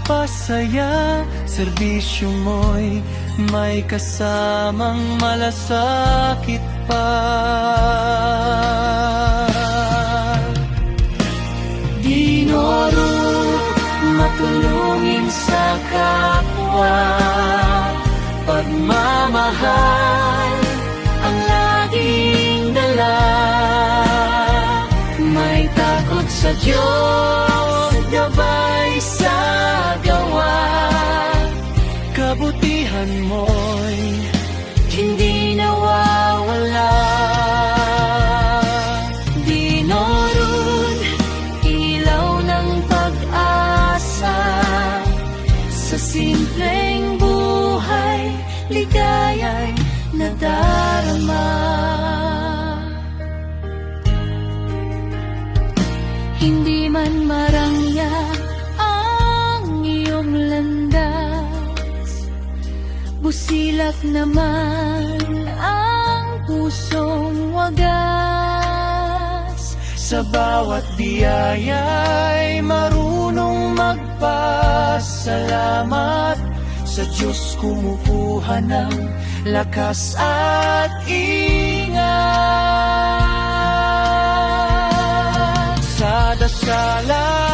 nagpapasaya. Serbisyo mo'y may kasamang malasakit pa. Dinoro, matulungin sa kapwa, pagmamahal ang laging dala. May takot sa Diyos, gabay sa gawa. Kabutihan mo'y hindi nawawala. Dinoron, ilaw ng pag-asa. Sa simpleng buhay, ligaya'y nadarama. Hindi man marangya ang iyong landas, busilak naman ang pusong wagas. Sa bawat biyaya'y marunong magpasalamat. Sa Diyos kumukuha ng lakas at ingat. Sa dasalan